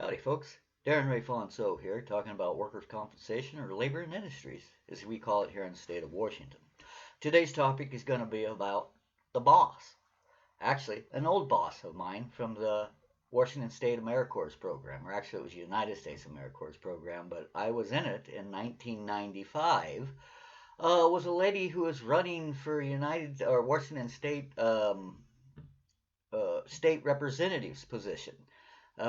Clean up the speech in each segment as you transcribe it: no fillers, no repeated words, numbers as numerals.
Howdy, folks. Darren Ray Fonso here, talking about workers' compensation or labor and industries, as we call it here in the state of Washington. Today's topic is going to be about the boss. Actually, an old boss of mine from the Washington State AmeriCorps program, or actually it was United States AmeriCorps program, but I was in it in 1995. Was a lady who was running for United or Washington State state representative's position,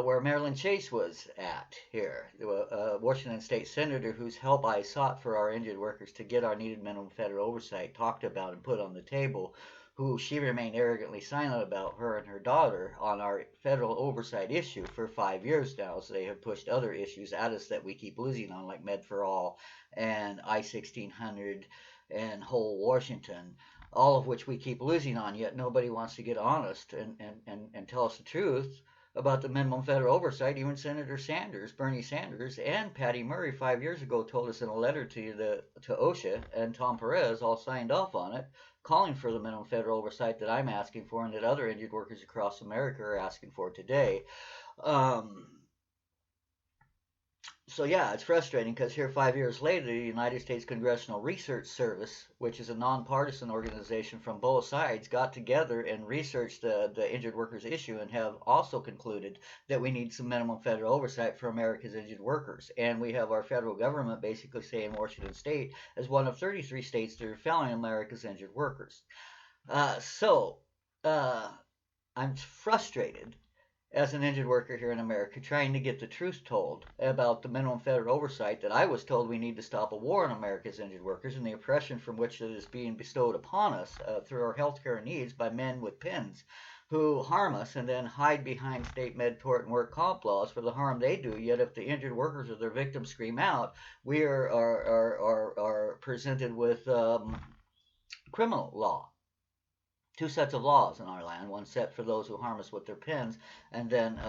where Marilyn Chase was at here, a Washington State Senator whose help I sought for our injured workers to get our needed minimum federal oversight talked about and put on the table, who she remained arrogantly silent about, her and her daughter, on our federal oversight issue for 5 years now. So they have pushed other issues at us that we keep losing on, like Med for All and I-1600 and whole Washington, all of which we keep losing on, yet nobody wants to get honest and tell us the truth about the minimum federal oversight. Even Senator Sanders, Bernie Sanders, and Patty Murray 5 years ago told us in a letter to OSHA, and Tom Perez all signed off on it, calling for the minimum federal oversight that I'm asking for and that other injured workers across America are asking for today. So yeah, it's frustrating because here 5 years later, the United States Congressional Research Service, which is a nonpartisan organization from both sides, got together and researched the injured workers issue and have also concluded that we need some minimum federal oversight for America's injured workers. And we have our federal government basically saying Washington State is one of 33 states that are failing America's injured workers. I'm frustrated as an injured worker here in America trying to get the truth told about the minimum federal oversight that I was told we need to stop a war on America's injured workers and the oppression from which it is being bestowed upon us through our healthcare needs by men with pens who harm us and then hide behind state med, tort, and work comp laws for the harm they do. Yet if the injured workers or their victims scream out, we are presented with criminal law. Two sets of laws in our land, one set for those who harm us with their pens, and then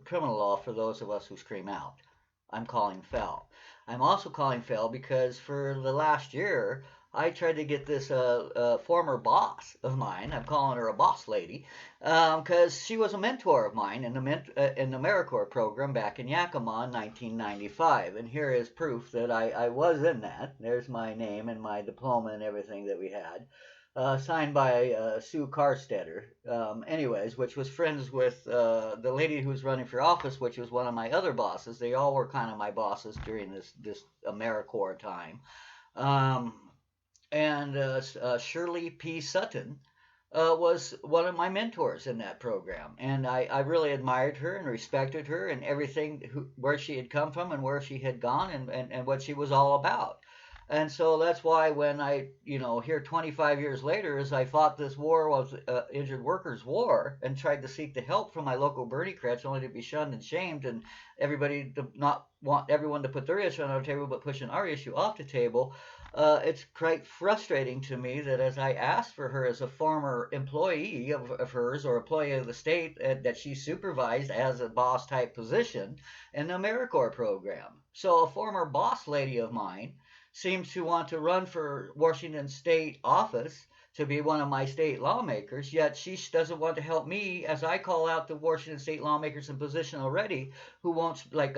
criminal law for those of us who scream out. I'm calling foul. I'm also calling foul because for the last year, I tried to get this former boss of mine, I'm calling her a boss lady, because she was a mentor of mine in the AmeriCorps program back in Yakima in 1995. And here is proof that I was in that. There's my name and my diploma and everything that we had. Signed by Sue Carstetter, which was friends with the lady who was running for office, which was one of my other bosses. They all were kind of my bosses during this AmeriCorps time. Shirley P. Sutton was one of my mentors in that program. And I really admired her and respected her and everything, where she had come from and where she had gone and what she was all about. And so that's why when I, here 25 years later, as I fought this war was injured workers war and tried to seek the help from my local Bernie crats, only to be shunned and shamed, and everybody to not want everyone to put their issue on the table, but pushing our issue off the table. It's quite frustrating to me that as I asked for her as a former employee of hers or employee of the state that she supervised as a boss type position in the AmeriCorps program. So a former boss lady of mine seems to want to run for Washington State office to be one of my state lawmakers, yet she doesn't want to help me as I call out the Washington State lawmakers in position already who won't, like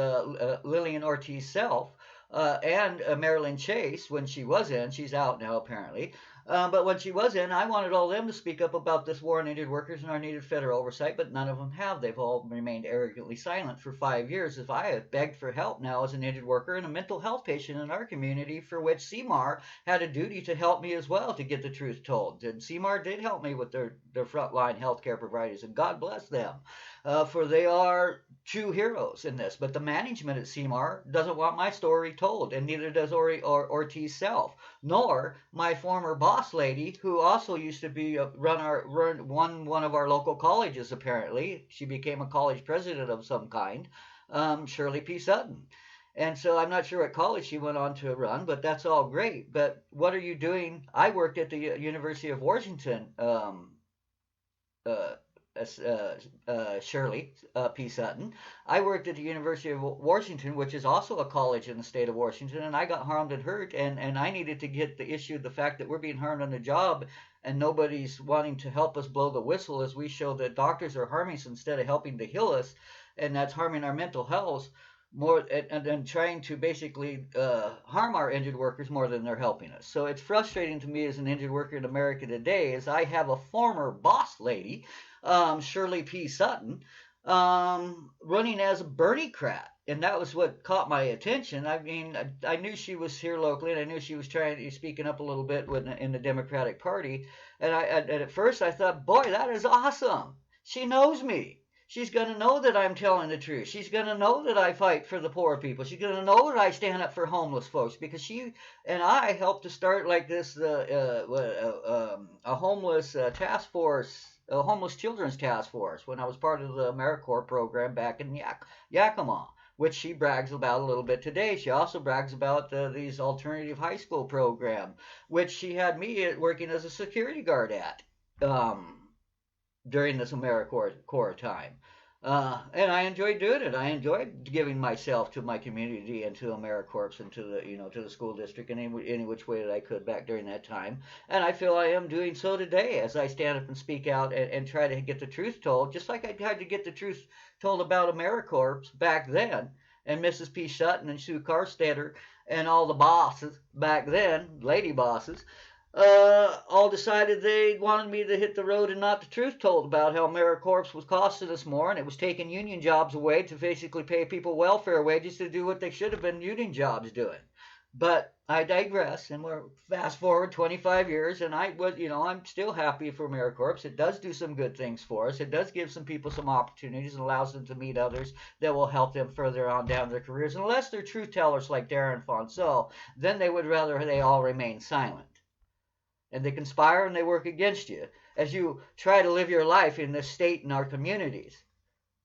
Lillian Ortiz Self and Marilyn Chase when she was in. She's out now apparently. But when she was in, I wanted all them to speak up about this war on injured workers and our needed federal oversight, but none of them have. They've all remained arrogantly silent for 5 years. If I have begged for help now as an injured worker and a mental health patient in our community, for which CMAR had a duty to help me as well to get the truth told. And CMAR did help me with their frontline healthcare providers, and God bless them, for they are true heroes in this. But the management at CMAR doesn't want my story told, and neither does Ortiz Self, nor my former boss lady, who also used to be run one of our local colleges. Apparently, she became a college president of some kind, Shirley P. Sutton. And so I'm not sure what college she went on to run, but that's all great. But what are you doing? I worked at the University of Washington Shirley P. Sutton. I worked at the University of Washington, which is also a college in the state of Washington, and I got harmed and hurt, and I needed to get the fact that we're being harmed on the job and nobody's wanting to help us blow the whistle as we show that doctors are harming us instead of helping to heal us, and that's harming our mental health more and trying to basically harm our injured workers more than they're helping us. So it's frustrating to me as an injured worker in America today as I have a former boss lady, Shirley P. Sutton, running as a Berniecrat. And that was what caught my attention. I mean, I knew she was here locally, and I knew she was trying to speaking up a little bit in the Democratic Party. And at first I thought, boy, that is awesome. She knows me. She's going to know that I'm telling the truth. She's going to know that I fight for the poor people. She's going to know that I stand up for homeless folks because she and I helped to start like this a homeless task force, a homeless children's task force when I was part of the AmeriCorps program back in Yakima, which she brags about a little bit today. She also brags about these alternative high school program, which she had me working as a security guard at. During this AmeriCorps time. And I enjoyed doing it. I enjoyed giving myself to my community and to AmeriCorps and to the school district in any which way that I could back during that time. And I feel I am doing so today as I stand up and speak out and try to get the truth told, just like I tried to get the truth told about AmeriCorps back then, and Mrs. P. Sutton and Sue Carstetter and all the bosses back then, lady bosses, all decided they wanted me to hit the road and not the truth told about how AmeriCorps was costing us more and it was taking union jobs away to basically pay people welfare wages to do what they should have been union jobs doing. But I digress, and we're fast forward 25 years, and I'm still happy for AmeriCorps. It does do some good things for us. It does give some people some opportunities and allows them to meet others that will help them further on down their careers. Unless they're truth tellers like Darren Fonseau, then they would rather they all remain silent. And they conspire and they work against you as you try to live your life in this state and our communities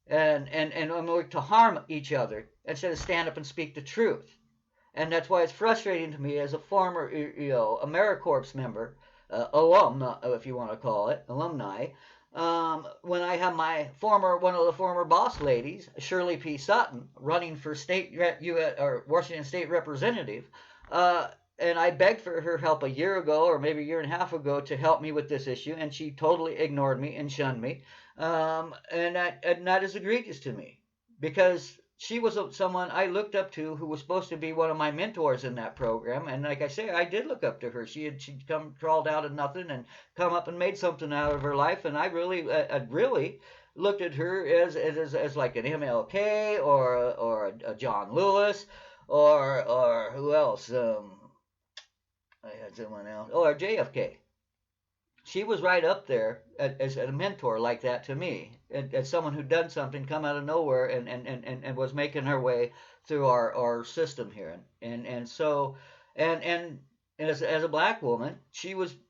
and work to harm each other instead of stand up and speak the truth. And that's why it's frustrating to me as a former AmeriCorps member, alum, if you want to call it, alumni, when I have one of the former boss ladies, Shirley P. Sutton, running for Washington State Representative, and I begged for her help a year ago or maybe a year and a half ago to help me with this issue, and she totally ignored me and shunned me. And that is egregious to me because she was someone I looked up to who was supposed to be one of my mentors in that program. And like I say, I did look up to her. She'd crawled out of nothing and come up and made something out of her life. And I really looked at her as like an MLK or a John Lewis or who else? I had someone else. Oh, or JFK. She was right up there as a mentor like that to me, as someone who'd done something, come out of nowhere, and was making her way through our system here. And so, and as a black woman,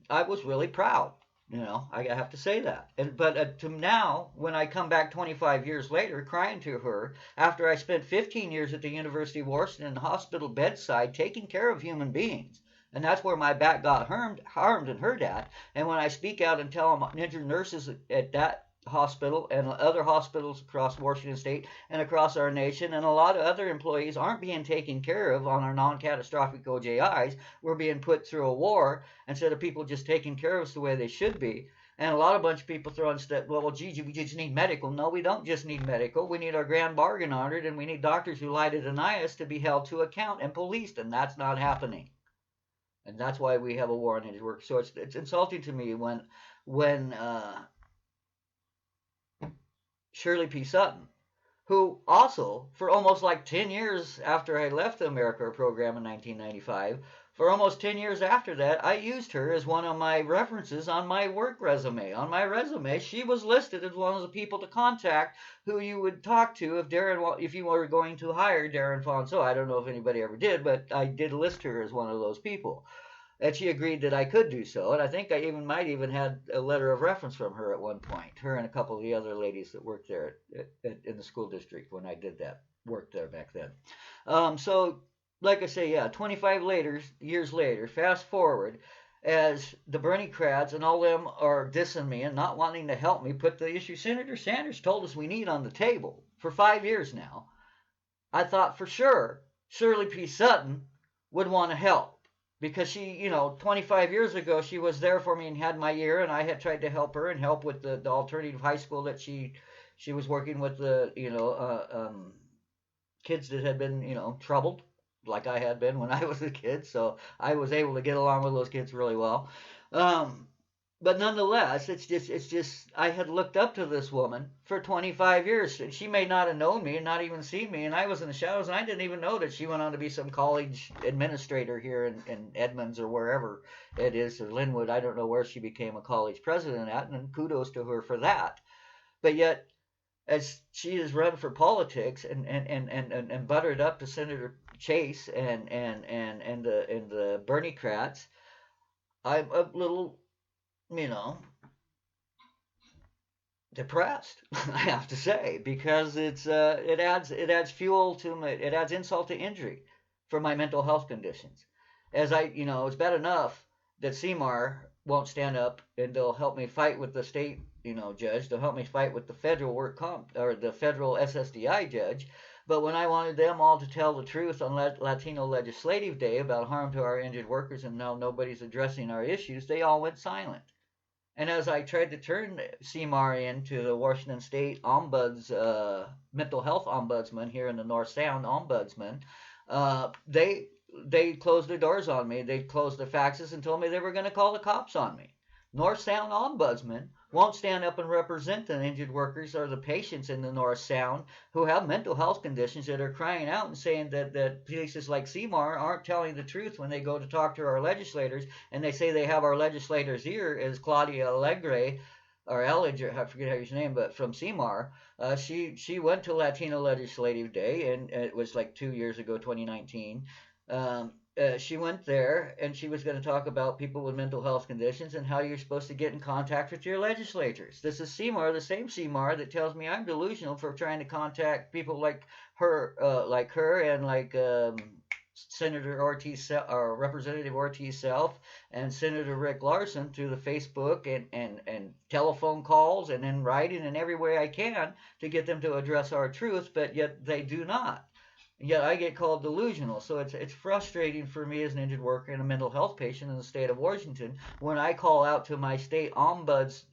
I was really proud. I have to say that. But to now, when I come back 25 years later, crying to her after I spent 15 years at the University of Washington in the hospital bedside taking care of human beings. And that's where my back got harmed and hurt at. And when I speak out and tell them injured nurses at that hospital and other hospitals across Washington State and across our nation, and a lot of other employees aren't being taken care of on our non-catastrophic OJIs, we're being put through a war instead of people just taking care of us the way they should be. And a bunch of people throw in stuff, well, gee, we just need medical. No, we don't just need medical. We need our grand bargain honored, and we need doctors who lie to deny us to be held to account and policed, and that's not happening. And that's why we have a war on injured work. So it's insulting to me when Shirley P. Sutton, who also, for almost like 10 years after I left the AmeriCorps program in 1995, for almost 10 years after that, I used her as one of my references on my work resume. On my resume, she was listed as one of the people to contact who you would talk to if you were going to hire Darren Fonseau. I don't know if anybody ever did, but I did list her as one of those people. And she agreed that I could do so. And I think I might even had a letter of reference from her at one point. Her and a couple of the other ladies that worked there in the school district when I did that work there back then. So, like I say, yeah, 25 years later, fast forward, as the Bernie crowds and all them are dissing me and not wanting to help me put the issue Senator Sanders told us we need on the table for 5 years now, I thought for sure Shirley P. Sutton would want to help because she, 25 years ago, she was there for me and had my ear, and I had tried to help her and help with the alternative high school that she was working with the, kids that had been, troubled like I had been when I was a kid. So I was able to get along with those kids really well. Um, but nonetheless, it's just I had looked up to this woman for 25 years. And she may not have known me and not even seen me, and I was in the shadows, and I didn't even know that she went on to be some college administrator here in Edmonds or wherever it is, or Linwood. I don't know where she became a college president at, and kudos to her for that. But yet, as she has run for politics and buttered up to Senator Chase and the Bernie-crats, I'm a little, you know, depressed. I have to say, because it adds fuel to my, it adds insult to injury for my mental health conditions. As it's bad enough that CMAR won't stand up and they'll help me fight with the state, judge. They'll help me fight with the federal work comp or the federal SSDI judge. But when I wanted them all to tell the truth on Latino Legislative Day about harm to our injured workers and now nobody's addressing our issues, they all went silent. And as I tried to turn CMAR into the Washington State Ombuds, mental health ombudsman here in the North Sound ombudsman, they closed their doors on me. They closed their faxes and told me they were going to call the cops on me. North Sound ombudsman won't stand up and represent the injured workers or the patients in the North Sound who have mental health conditions that are crying out and saying that places like CMAR aren't telling the truth when they go to talk to our legislators, and they say they have our legislators' ear, as Claudia Alegre, or Ellinger, I forget how his name, but from CMAR, she went to Latino Legislative Day, and it was like 2 years ago, 2019. She went there and she was going to talk about people with mental health conditions and how you're supposed to get in contact with your legislators. This is CMAR, the same CMAR that tells me I'm delusional for trying to contact people like her and like Senator Ortiz or Representative Ortiz self and Senator Rick Larsen through the Facebook and telephone calls and in writing and every way I can to get them to address our truth, but yet they do not. Yet I get called delusional. So it's frustrating for me as an injured worker and a mental health patient in the state of Washington when I call out to my state ombuds,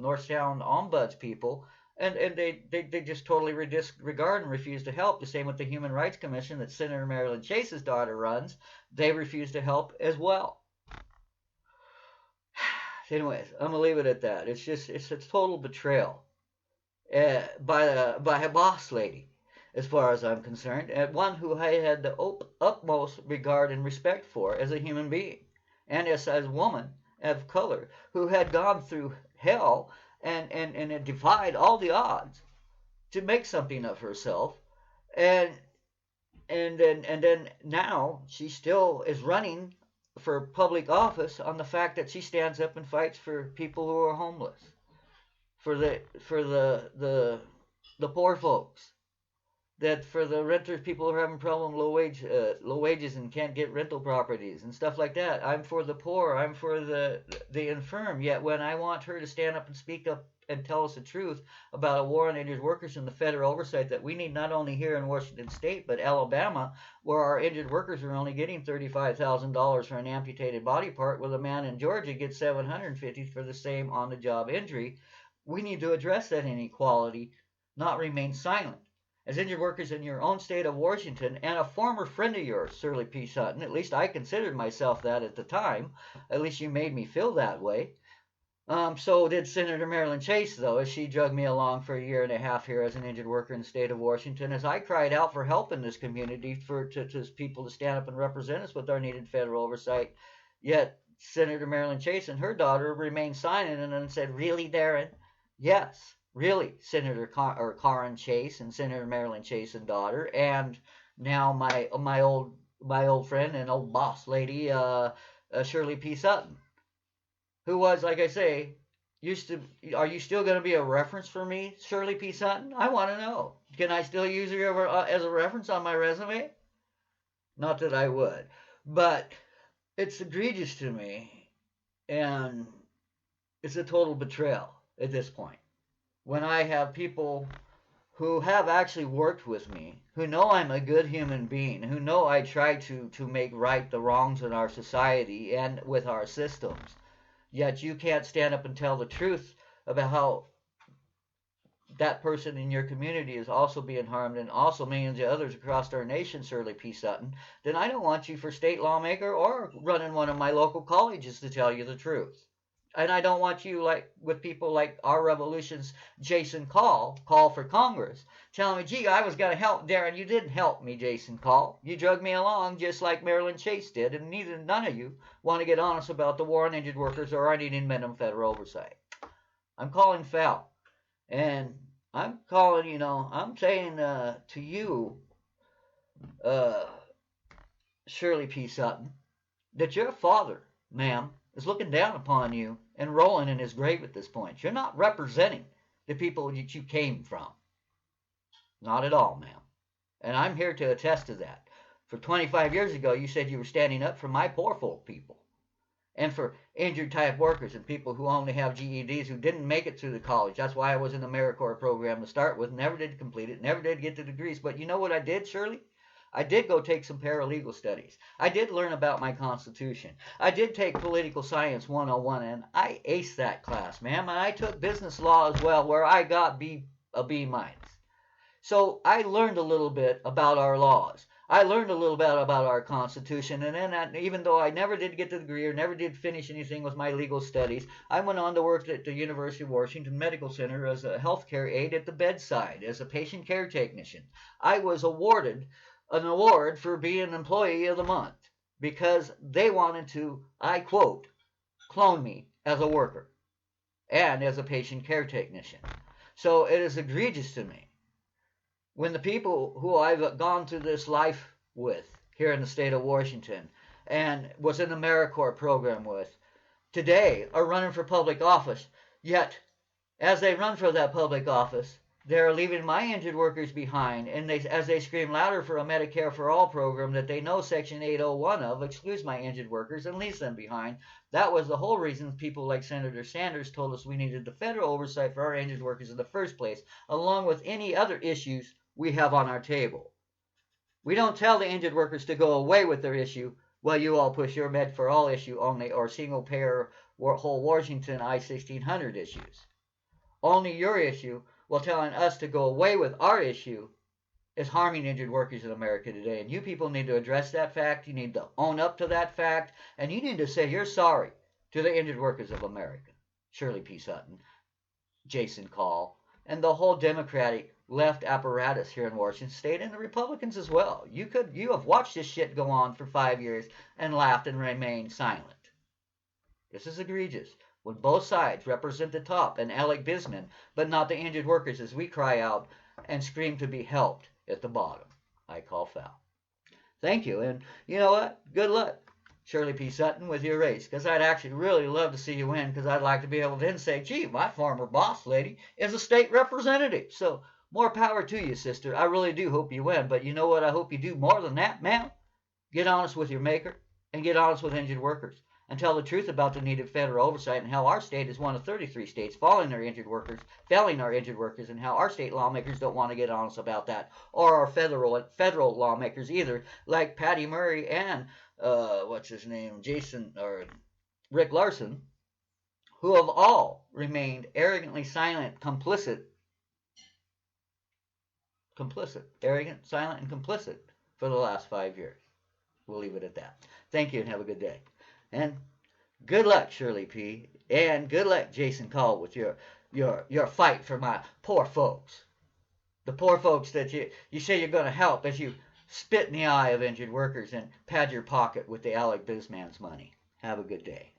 North Sound ombuds people, and they just totally disregard and refuse to help. The same with the Human Rights Commission that Senator Marilyn Chase's daughter runs. They refuse to help as well. Anyways, I'm gonna leave it at that. It's a total betrayal by a boss lady, as far as I'm concerned, and one who I had the utmost regard and respect for as a human being, and as a woman of color who had gone through hell and had defied all the odds to make something of herself, and then now she still is running for public office on the fact that she stands up and fights for people who are homeless, for the poor folks, that for the renters, people who are having low wages and can't get rental properties and stuff like that. I'm for the poor. I'm for the infirm. Yet when I want her to stand up and speak up and tell us the truth about a war on injured workers and the federal oversight that we need not only here in Washington State but Alabama, where our injured workers are only getting $35,000 for an amputated body part, where the man in Georgia gets $750 for the same on-the-job injury, we need to address that inequality, not remain silent. As injured workers in your own state of Washington, and a former friend of yours, Shirley P. Sutton, at least I considered myself that at the time, at least you made me feel that way. So did Senator Marilyn Chase, though, as she dragged me along for a year and a half here as an injured worker in the state of Washington, as I cried out for help in this community to people to stand up and represent us with our needed federal oversight. Yet Senator Marilyn Chase and her daughter remained silent and then said, "Really, Darren?" Yes. Really, Senator Karen Chase and Senator Marilyn Chase and daughter, and now my old friend and old boss lady, Shirley P. Sutton, who was, like I say, used to. Are you still going to be a reference for me, Shirley P. Sutton? I want to know. Can I still use her as a reference on my resume? Not that I would, but it's egregious to me And it's a total betrayal at this point. When I have people who have actually worked with me, who know I'm a good human being, who know I try to make right the wrongs in our society and with our systems, yet you can't stand up and tell the truth about how that person in your community is also being harmed and also millions of others across our nation, Shirley P. Sutton, then I don't want you for state lawmaker or running one of my local colleges to tell you the truth. And I don't want you like with people like our revolution's Jason Call for Congress, telling me, gee, I was going to help Darren. You didn't help me, Jason Call. You drug me along just like Marilyn Chase did, and none of you want to get honest about the war on injured workers or any minimum federal oversight. I'm calling foul. And I'm calling, I'm saying to you, uh, Shirley P. Sutton, that your father, ma'am, is looking down upon you and rolling in his grave at this point. You're not representing the people that you came from. Not at all, ma'am. And I'm here to attest to that. For 25 years ago, you said you were standing up for my poor folk people and for injured type workers and people who only have GEDs who didn't make it through the college. That's why I was in the AmeriCorps program to start with. Never did complete it, never did get the degrees. But you know what I did, Shirley? I did go take some paralegal studies. I did learn about my Constitution. I did take Political Science 101, and I aced that class, ma'am. And I took business law as well, where I got a B minus. So I learned a little bit about our laws. I learned a little bit about our Constitution, and then even though I never did get the degree or never did finish anything with my legal studies, I went on to work at the University of Washington Medical Center as a healthcare aide at the bedside, as a patient care technician. I was awarded an award for being Employee of the Month because they wanted to, I quote, clone me as a worker and as a patient care technician. So it is egregious to me when the people who I've gone through this life with here in the state of Washington and was in the AmeriCorps program with today are running for public office, yet as they run for that public office, they're leaving my injured workers behind, and as they scream louder for a Medicare for All program that they know Section 801 of excludes my injured workers and leaves them behind. That was the whole reason people like Senator Sanders told us we needed the federal oversight for our injured workers in the first place, along with any other issues we have on our table. We don't tell the injured workers to go away with their issue while you all push your Med for All issue only or single payer whole Washington I-1600 issues. Only your issue, while telling us to go away with our issue, is harming injured workers in America today. And you people need to address that fact. You need to own up to that fact. And you need to say you're sorry to the injured workers of America. Shirley P. Sutton, Jason Call, and the whole Democratic left apparatus here in Washington State, and the Republicans as well. You have watched this shit go on for 5 years and laughed and remained silent. This is egregious when both sides represent the top and Alec Bisman, but not the injured workers as we cry out and scream to be helped at the bottom. I call foul. Thank you, and you know what? Good luck, Shirley P. Sutton, with your race, because I'd actually really love to see you win, because I'd like to be able to then say, gee, my former boss lady is a state representative. So more power to you, sister. I really do hope you win, but you know what I hope you do more than that, ma'am? Get honest with your maker and get honest with injured workers and tell the truth about the need of federal oversight and how our state is one of 33 states failing our injured workers, and how our state lawmakers don't want to get honest about that, or our federal lawmakers either, like Patty Murray and Rick Larson, who have all remained arrogantly silent, arrogant, silent, and complicit for the last 5 years. We'll leave it at that. Thank you and have a good day. And good luck, Shirley P. And good luck, Jason Call, with your fight for my poor folks. The poor folks that you say you're going to help as you spit in the eye of injured workers and pad your pocket with the Alec Bisman's money. Have a good day.